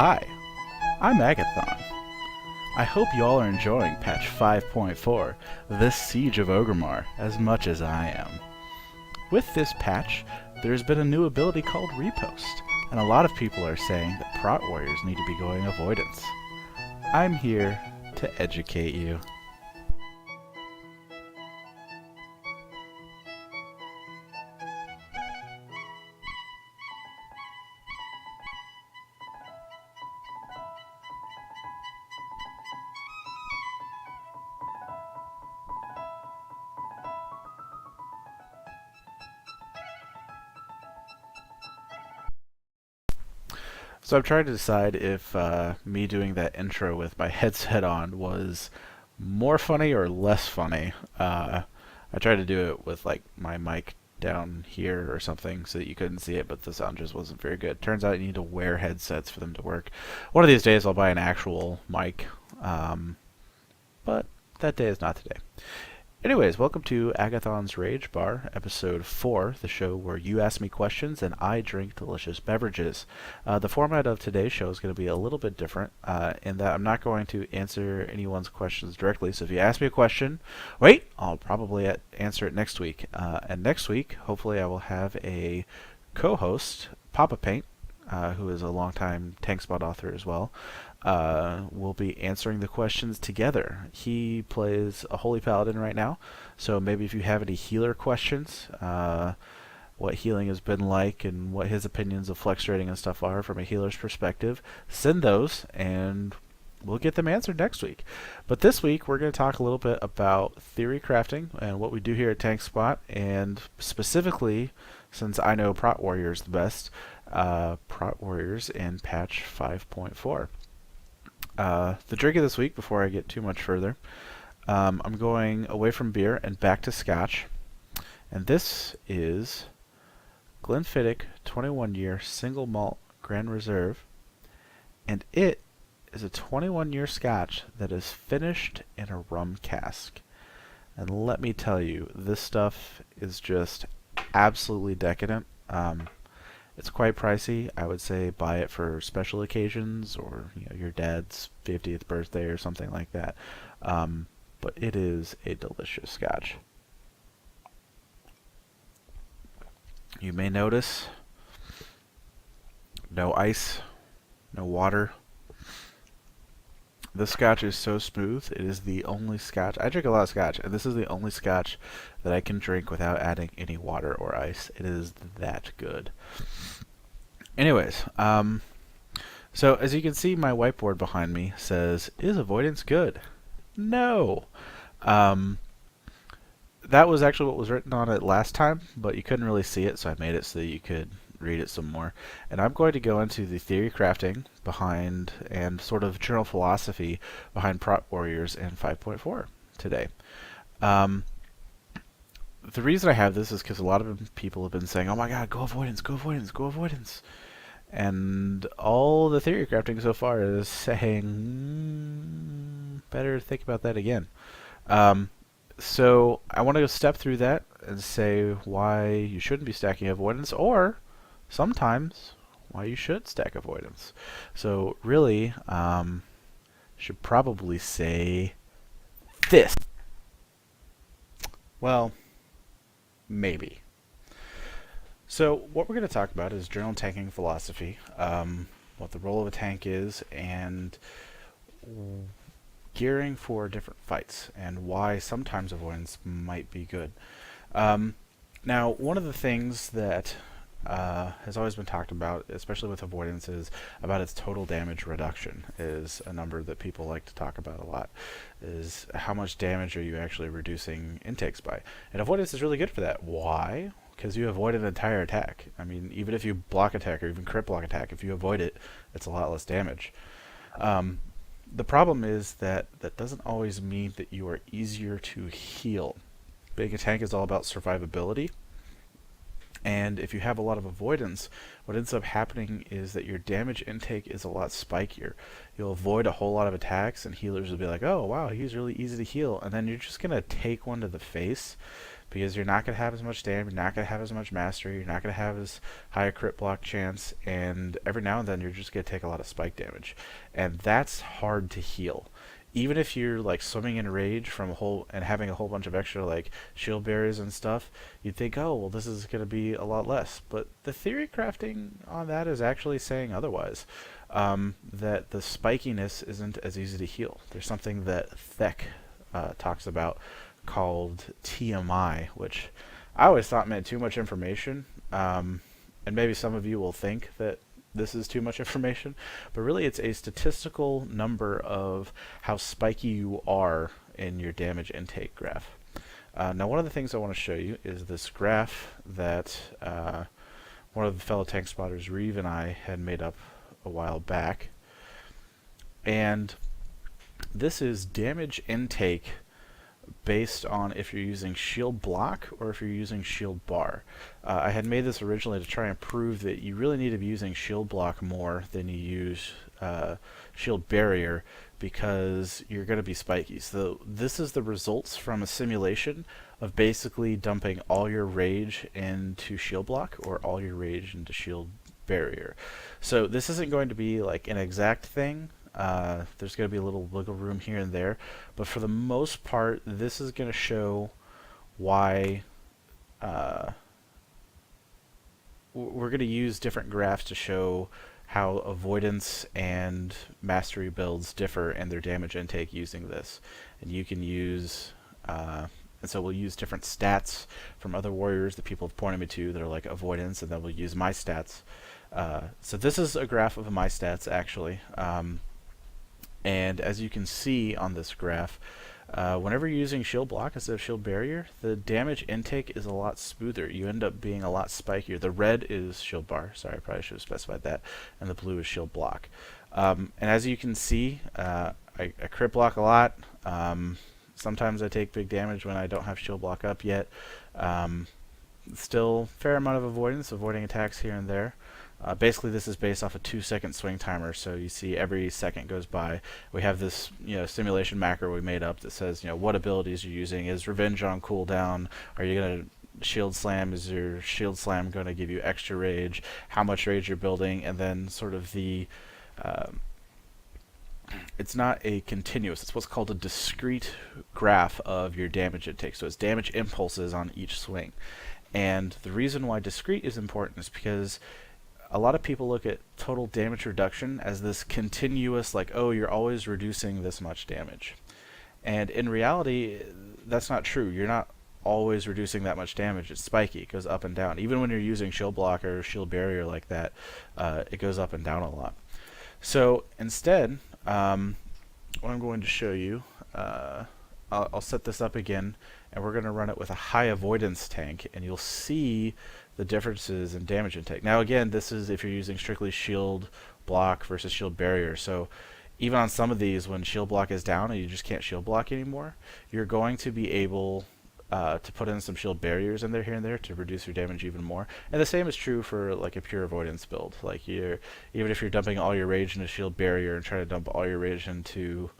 Hi, I'm Aggathon. I hope you all are enjoying patch 5.4, this Siege of Orgrimmar, as much as I am. With this patch, there's been a new ability called Repost, and a lot of people are saying that Prot Warriors need to be going Avoidance. I'm here to educate you. So I'm trying to decide if me doing that intro with my headset on was more funny or less funny. I tried to do it with like my mic down here or something so that you couldn't see it, but the sound just wasn't very good. Turns out you need to wear headsets for them to work. One of these days I'll buy an actual mic, but that day is not today. Anyways, welcome to Aggathon's Rage Bar, episode 4, the show where you ask me questions and I drink delicious beverages. The format of today's show is going to be a little bit different in that I'm not going to answer anyone's questions directly. So if you ask me a question, wait, I'll probably answer it next week. And next week, hopefully I will have a co-host, Papa Paint, who is a longtime Tank Spot author as well. We'll be answering the questions together. He plays a Holy Paladin right now, so maybe if you have any healer questions, what healing has been like and what his opinions of flex rating and stuff are from a healer's perspective, send those and we'll get them answered next week. But this week we're going to talk a little bit about theory crafting and what we do here at Tank Spot, and specifically, since I know Prot Warriors the best, Prot Warriors in patch 5.4. The drink of this week, before I get too much further, I'm going away from beer and back to scotch. And this is Glen Fiddich 21-year single malt Gran Reserve. And it is a 21-year scotch that is finished in a rum cask. And let me tell you, this stuff is just absolutely decadent. It's quite pricey. I would say buy it for special occasions or your dad's 50th birthday or something like that. But it is a delicious scotch. You may notice no ice, no water. This scotch is so smooth. It is the only scotch. I drink a lot of scotch, and this is the only scotch that I can drink without adding any water or ice. It is that good. Anyways, so as you can see, my whiteboard behind me says, "Is avoidance good?" No. That was actually what was written on it last time, but you couldn't really see it, so I made it so that you could read it some more. And I'm going to go into the theory crafting behind and sort of general philosophy behind Prot Warriors in 5.4 today. The reason I have this is because a lot of people have been saying, "Oh my god, go avoidance, go avoidance, go avoidance." And all the theory crafting so far is saying, better think about that again. So I want to step through that and say why you shouldn't be stacking avoidance, or sometimes why you should stack avoidance. So really, should probably say this. Well, maybe. So what we're going to talk about is general tanking philosophy, what the role of a tank is, and gearing for different fights, and why sometimes avoidance might be good. Now, one of the things that has always been talked about, especially with avoidance, is about its total damage reduction, is a number that people like to talk about a lot, is how much damage are you actually reducing intakes by. And avoidance is really good for that. Why? Because you avoid an entire attack. I mean, even if you block attack or even crit block attack, if you avoid it, it's a lot less damage. The problem is that that doesn't always mean that you are easier to heal. Being a tank is all about survivability. And if you have a lot of avoidance, what ends up happening is that your damage intake is a lot spikier. You'll avoid a whole lot of attacks, and healers will be like, "Oh wow, he's really easy to heal," and then you're just going to take one to the face because you're not going to have as much damage, you're not going to have as much mastery, you're not going to have as high a crit block chance, and every now and then you're just going to take a lot of spike damage. And that's hard to heal. Even if you're like swimming in rage from a whole and having a whole bunch of extra like shield barriers and stuff, you'd think, oh well, this is going to be a lot less. But the theory crafting on that is actually saying otherwise. That the spikiness isn't as easy to heal. There's something that Thek talks about called TMI, which I always thought meant too much information. And maybe some of you will think that this is too much information, but really it's a statistical number of how spiky you are in your damage intake graph. Now one of the things I want to show you is this graph that one of the fellow tank spotters, Reeve, and I had made up a while back. And this is damage intake based on if you're using shield block or if you're using shield bar. I had made this originally to try and prove that you really need to be using shield block more than you use shield barrier, because you're going to be spiky. So this is the results from a simulation of basically dumping all your rage into shield block or all your rage into shield barrier. So this isn't going to be like an exact thing. There's going to be a little wiggle room here and there, but for the most part, this is going to show why we're going to use different graphs to show how avoidance and mastery builds differ in their damage intake using this. And you can use, and so we'll use different stats from other warriors that people have pointed me to that are like avoidance, and then we'll use my stats. So this is a graph of my stats actually. And as you can see on this graph, whenever you're using shield block instead of shield barrier, the damage intake is a lot smoother. You end up being a lot spikier. The red is shield bar. Sorry, I probably should have specified that. And the blue is shield block. And as you can see, I crit block a lot. Sometimes I take big damage when I don't have shield block up yet. Still fair amount of avoidance, avoiding attacks here and there. Basically, this is based off a 2-second swing timer, so you see every second goes by. We have this, simulation macro we made up that says, what abilities you're using. Is Revenge on cooldown? Are you going to shield slam? Is your shield slam going to give you extra rage? How much rage you're building? And then sort of the, it's not a continuous, it's what's called a discrete graph of your damage intake. So it's damage impulses on each swing. And the reason why discrete is important is because a lot of people look at total damage reduction as this continuous, like, oh, you're always reducing this much damage. And in reality, that's not true. You're not always reducing that much damage. It's spiky. It goes up and down. Even when you're using shield block or shield barrier like that, it goes up and down a lot. So instead, what I'm going to show you, I'll set this up again, and we're going to run it with a high avoidance tank, and you'll see the differences in damage intake. Now again, this is if you're using strictly shield block versus shield barrier. So even on some of these, when shield block is down and you just can't shield block anymore, you're going to be able to put in some shield barriers in there here and there to reduce your damage even more. And the same is true for like a pure avoidance build. Like even if you're dumping all your rage into shield barrier and trying to dump all your rage into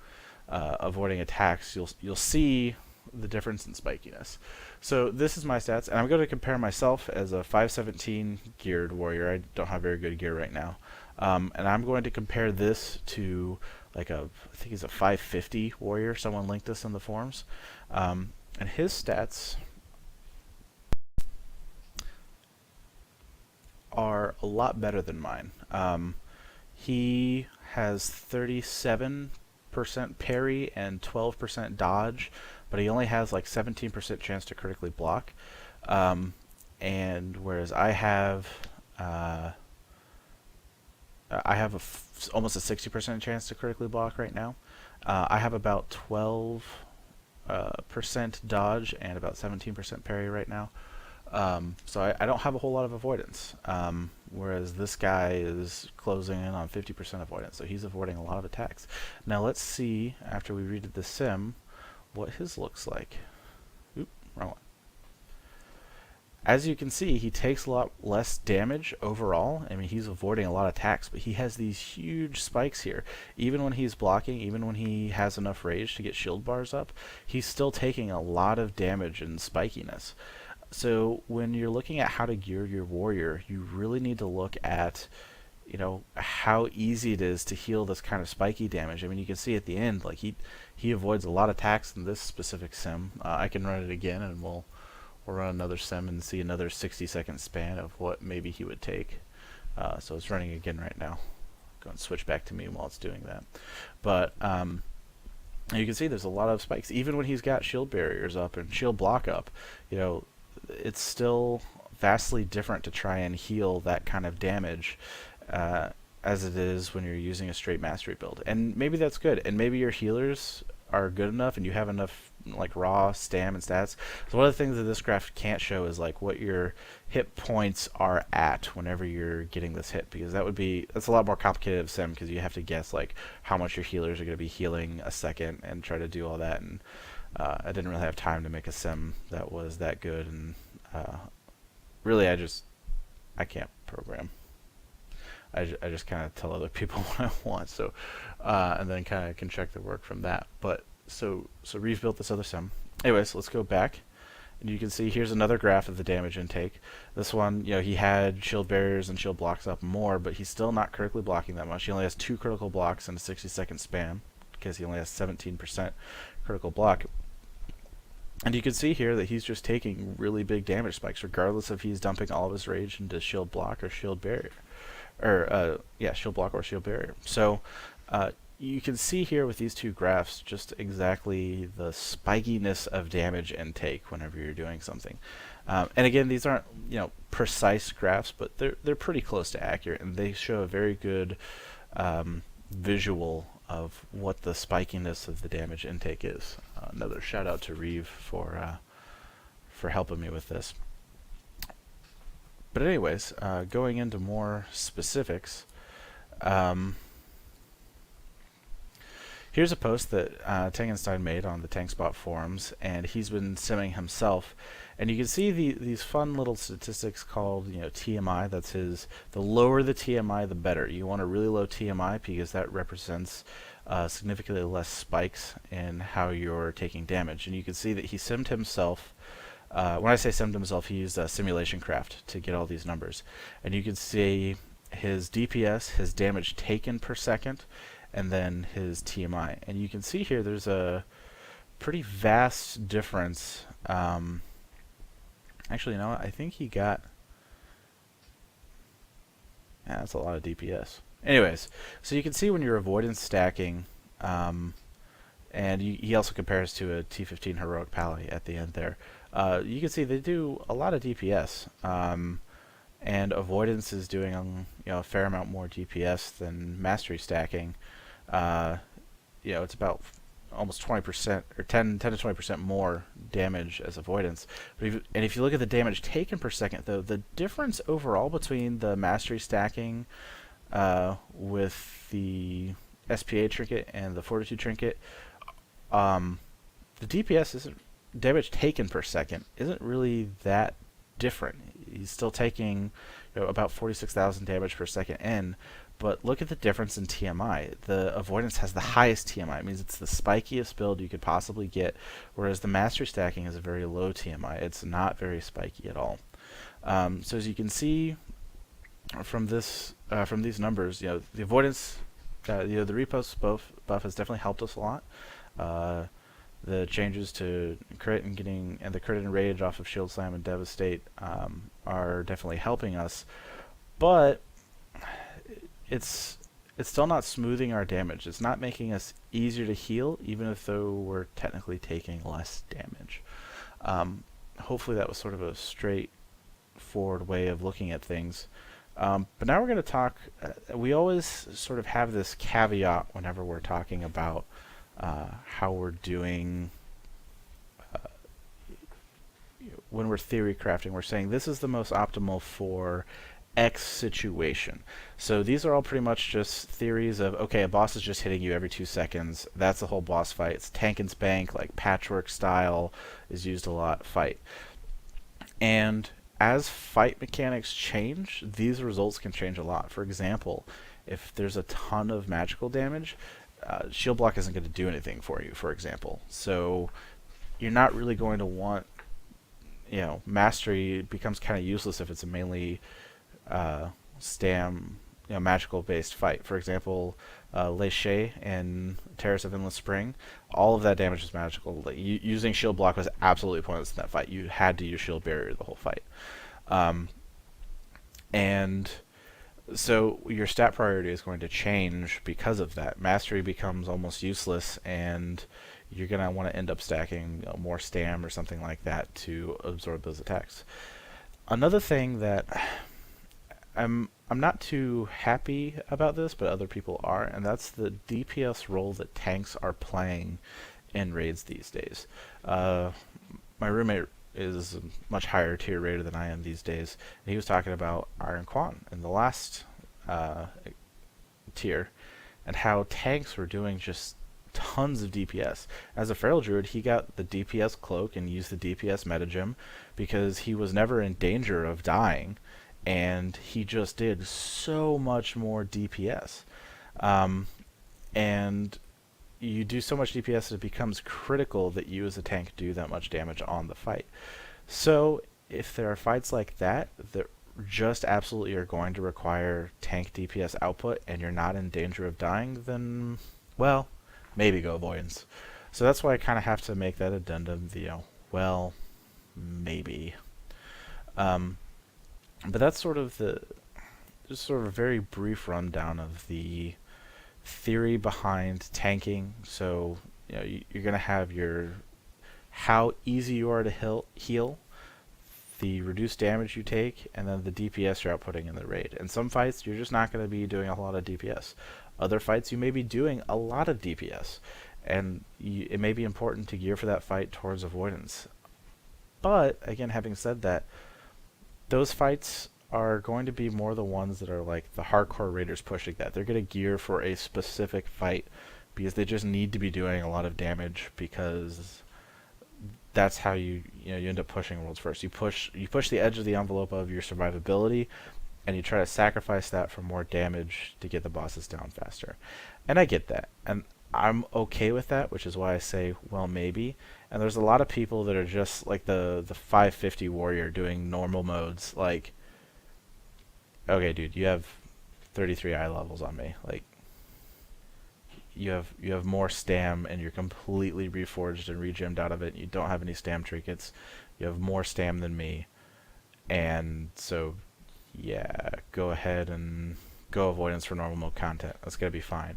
avoiding attacks, you'll see the difference in spikiness. So this is my stats, and I'm going to compare myself as a 517 geared warrior. I don't have very good gear right now. And I'm going to compare this to like I think he's a 550 warrior. Someone linked this in the forums. And his stats are a lot better than mine. He has 37% parry and 12% dodge, but he only has like 17% chance to critically block. And whereas I have almost a 60% chance to critically block right now. I have about 12% dodge and about 17% parry right now. So I don't have a whole lot of avoidance, whereas this guy is closing in on 50% avoidance, so he's avoiding a lot of attacks. Now let's see, after we redid the sim, what his looks like. Oop, wrong one. as you can see, he takes a lot less damage overall. I mean, he's avoiding a lot of attacks, but he has these huge spikes here. Even when he's blocking, even when he has enough rage to get shield bars up, he's still taking a lot of damage and spikiness. So when you're looking at how to gear your warrior, you really need to look at, you know, how easy it is to heal this kind of spiky damage. I mean, you can see at the end, like he avoids a lot of attacks in this specific sim. I can run it again, and we'll run another sim and see another 60-second span of what maybe he would take. So it's running again right now. Go and switch back to me while it's doing that. But you can see there's a lot of spikes. Even when he's got shield barriers up and shield block up, you know, it's still vastly different to try and heal that kind of damage as it is when you're using a straight mastery build. And maybe that's good, and maybe your healers are good enough and you have enough like raw stam and stats. So one of the things that this graph can't show is like what your hit points are at whenever you're getting this hit, because that's a lot more complicated of sim, because you have to guess like how much your healers are going to be healing a second and try to do all that. And I didn't really have time to make a sim that was that good, and really I can't program. I just kind of tell other people what I want, so and then kind of can check the work from that. But so Reeve built this other sim. Anyways, let's go back, and you can see here's another graph of the damage intake. This one, you know, he had shield barriers and shield blocks up more, but he's still not critically blocking that much. He only has 2 critical blocks in a 60-second span, because he only has 17% critical block. And you can see here that he's just taking really big damage spikes, regardless if he's dumping all of his rage into shield block or shield barrier. Or shield block or shield barrier. So you can see here with these two graphs just exactly the spikiness of damage intake whenever you're doing something. And again, these aren't, you know, precise graphs, but they're pretty close to accurate, and they show a very good visual of what the spikiness of the damage intake is. Another shout out to Reeve for helping me with this. But anyways, going into more specifics, here's a post that Tangenstein made on the TankSpot forums, and he's been simming himself. And you can see these fun little statistics called, you know, TMI. That's the lower the TMI, the better. You want a really low TMI because that represents significantly less spikes in how you're taking damage. And you can see that he simmed himself. When I say simmed himself, he used Simulation Craft to get all these numbers. And you can see his DPS, his damage taken per second, and then his TMI. And you can see here there's a pretty vast difference. Actually, you know what? I think he got... Yeah, that's a lot of DPS. Anyways, so you can see when you're avoidance stacking, and he also compares to a T15 Heroic Pally at the end there. You can see they do a lot of DPS, and avoidance is doing you know, a fair amount more DPS than mastery stacking. You know, it's about almost 20% or 10 to 20% more damage as avoidance. But if you look at the damage taken per second, though, the difference overall between the mastery stacking with the SPA trinket and the Fortitude trinket, the DPS isn't, damage taken per second isn't really that different. He's still taking, you know, about 46,000 damage per second in, but look at the difference in TMI. The avoidance has the highest TMI. It means it's the spikiest build you could possibly get, whereas the mastery stacking is a very low TMI. It's not very spiky at all. So as you can see from this, from these numbers, you know, the avoidance, you know, the repost buff has definitely helped us a lot. The changes to crit and the crit and rage off of Shield Slam and Devastate are definitely helping us, but it's still not smoothing our damage. It's not making us easier to heal, even if though we're technically taking less damage. Hopefully that was sort of a straightforward way of looking at things. But now we're going to talk, we always sort of have this caveat whenever we're talking about how we're doing, when we're theory crafting, we're saying this is the most optimal for X situation. So these are all pretty much just theories of, okay, a boss is just hitting you every 2 seconds. That's the whole boss fight. It's tank and spank, like patchwork style is used a lot, fight. And as fight mechanics change, these results can change a lot. For example, if there's a ton of magical damage, shield block isn't going to do anything for you, for example. So you're not really going to want, mastery becomes kind of useless if it's a mainly stam, magical based fight. For example, Leche and Terrace of Endless Spring, all of that damage is magical. Using shield block was absolutely pointless in that fight. You had to use shield barrier the whole fight. And so your stat priority is going to change because of that. Mastery becomes almost useless, and you're going to want to end up stacking more stam or something like that to absorb those attacks. Another thing that I'm not too happy about this, but other people are, and that's the DPS role that tanks are playing in raids these days. My roommate is a much higher tier raider than I am these days, and he was talking about Iron Quan in the last tier, and how tanks were doing just tons of DPS. As a Feral Druid, he got the DPS cloak and used the DPS metagem because he was never in danger of dying, and he just did so much more DPS. And you do so much DPS, it becomes critical that you as a tank do that much damage on the fight. So if there are fights like that just absolutely are going to require tank DPS output and you're not in danger of dying, then, well, maybe go Avoidance. So that's why I kind of have to make that addendum, well, maybe. But that's sort of just sort of a very brief rundown of the theory behind tanking. So you're going to have how easy you are to heal, the reduced damage you take, and then the DPS you're outputting in the raid. In some fights, you're just not going to be doing a whole lot of DPS. Other fights, you may be doing a lot of DPS, and it may be important to gear for that fight towards Avoidance. But, again, having said that, those fights are going to be more the ones that are like the hardcore raiders pushing that. They're going to gear for a specific fight because they just need to be doing a lot of damage, because that's how you end up pushing worlds first. You push the edge of the envelope of your survivability, and you try to sacrifice that for more damage to get the bosses down faster. And I get that, and I'm okay with that, which is why I say, well, maybe. And there's a lot of people that are just like the 550 warrior doing normal modes. Like, okay, dude, you have 33 eye levels on me. Like, you have more stam, and you're completely reforged and regemmed out of it. You don't have any stam trinkets. You have more stam than me, and so yeah, go ahead and go Avoidance for normal mode content. That's gonna be fine.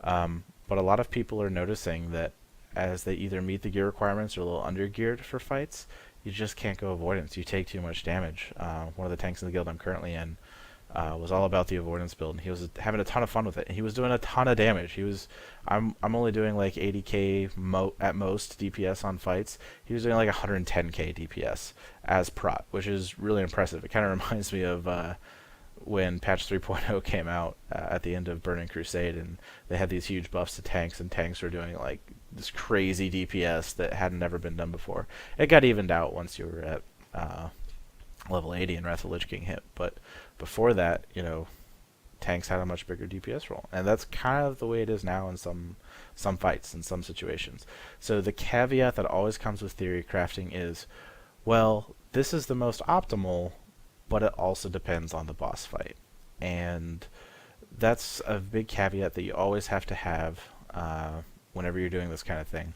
But a lot of people are noticing that as they either meet the gear requirements or a little under geared for fights, you just can't go Avoidance. You take too much damage. One of the tanks in the guild I'm currently in was all about the Avoidance build, and he was having a ton of fun with it. And he was doing a ton of damage. I'm only doing like 80k at most DPS on fights. He was doing like 110k DPS as prot, which is really impressive. It kind of reminds me of when patch 3.0 came out at the end of Burning Crusade, and they had these huge buffs to tanks, and tanks were doing like this crazy DPS that had never been done before. It got evened out once you were at level 80 and Wrath of Lich King hit, but before that, tanks had a much bigger DPS role, and that's kind of the way it is now in some fights, in some situations. So the caveat that always comes with theory crafting is, well, this is the most optimal, but it also depends on the boss fight, and that's a big caveat that you always have to have whenever you're doing this kind of thing.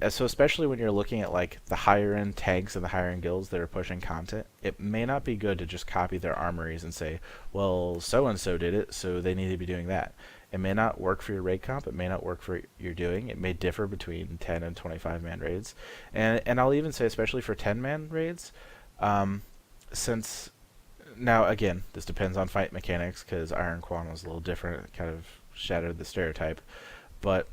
So especially when you're looking at like the higher end tanks and the higher end guilds that are pushing content, it may not be good to just copy their armories and say, well, so and so did it, so they need to be doing that. It may not work for your raid comp. It may not work for your doing. It may differ between 10 and 25 man raids, and I'll even say especially for 10 man raids, since now again this depends on fight mechanics, because Iron Quan was a little different. It kind of shattered the stereotype, but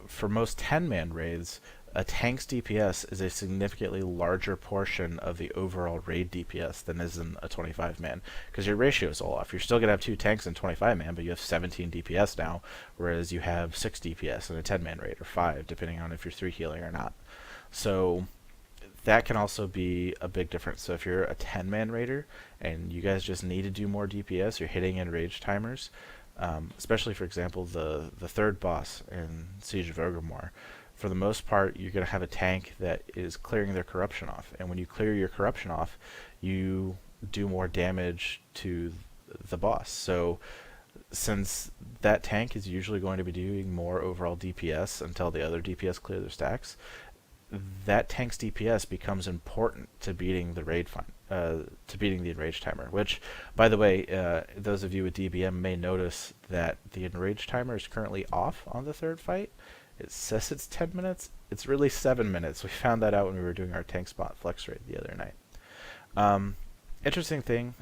for most 10-man raids, a tank's DPS is a significantly larger portion of the overall raid DPS than is in a 25-man, because your ratio is all off. You're still going to have 2 tanks in 25-man, but you have 17 DPS now, whereas you have 6 DPS in a 10-man raid, or 5, depending on if you're 3 healing or not. So that can also be a big difference. So if you're a 10-man raider and you guys just need to do more DPS, you're hitting enraged timers, especially for example the third boss in Siege of Orgrimmar. For the most part, you're going to have a tank that is clearing their corruption off, and when you clear your corruption off, you do more damage to the boss. So since that tank is usually going to be doing more overall DPS until the other DPS clear their stacks, that tank's DPS becomes important to beating the to beating the enrage timer. Which, by the way, those of you with DBM may notice that the enrage timer is currently off on the third fight. It says it's 10 minutes. It's really 7 minutes. We found that out when we were doing our tank spot flex raid the other night. Interesting thing.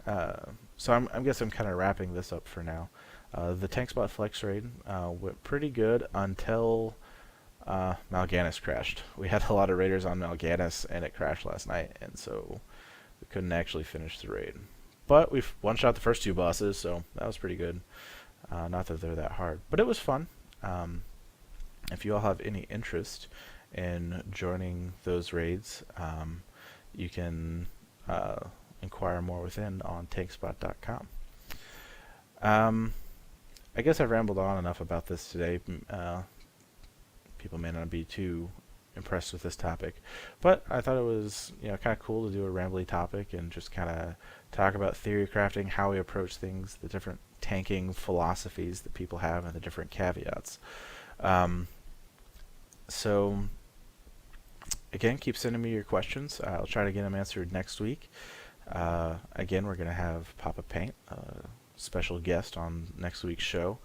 So I guess I'm kind of wrapping this up for now. The tank spot flex raid went pretty good until Mal'Ganis crashed. We had a lot of raiders on Mal'Ganis, and it crashed last night, and so we couldn't actually finish the raid. But we've one-shot the first two bosses, so that was pretty good. Not that they're that hard, but it was fun. If you all have any interest in joining those raids, you can inquire more within on tankspot.com. I guess I've rambled on enough about this today. People may not be too impressed with this topic, but I thought it was kind of cool to do a rambly topic and just kind of talk about theory crafting, how we approach things, the different tanking philosophies that people have, and the different caveats. So again, keep sending me your questions. I'll try to get them answered next week. Again, we're going to have Papa Paint, special guest on next week's show.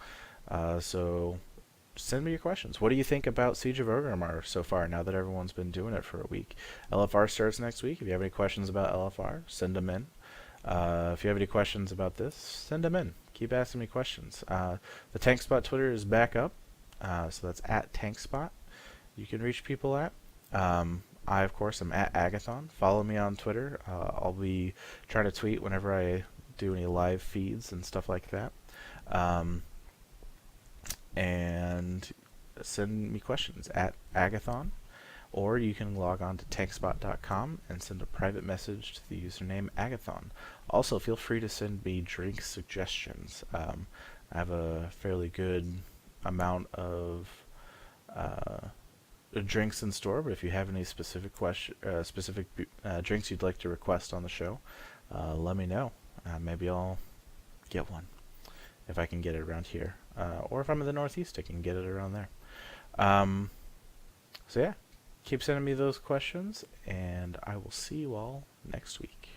So send me your questions. What do you think about Siege of Orgrimmar so far, now that everyone's been doing it for a week? LFR starts next week. If you have any questions about LFR, send them in. If you have any questions about this, send them in. Keep asking me questions. The TankSpot Twitter is back up, so that's at TankSpot. You can reach people at. I, of course, am at Aggathon. Follow me on Twitter. I'll be trying to tweet whenever I do any live feeds and stuff like that. And send me questions at Aggathon, or you can log on to tankspot.com and send a private message to the username Aggathon. Also, feel free to send me drink suggestions. I have a fairly good amount of drinks in store, but if you have any specific drinks you'd like to request on the show, let me know. Maybe I'll get one if I can get it around here. Or if I'm in the Northeast, I can get it around there. So yeah, keep sending me those questions, and I will see you all next week.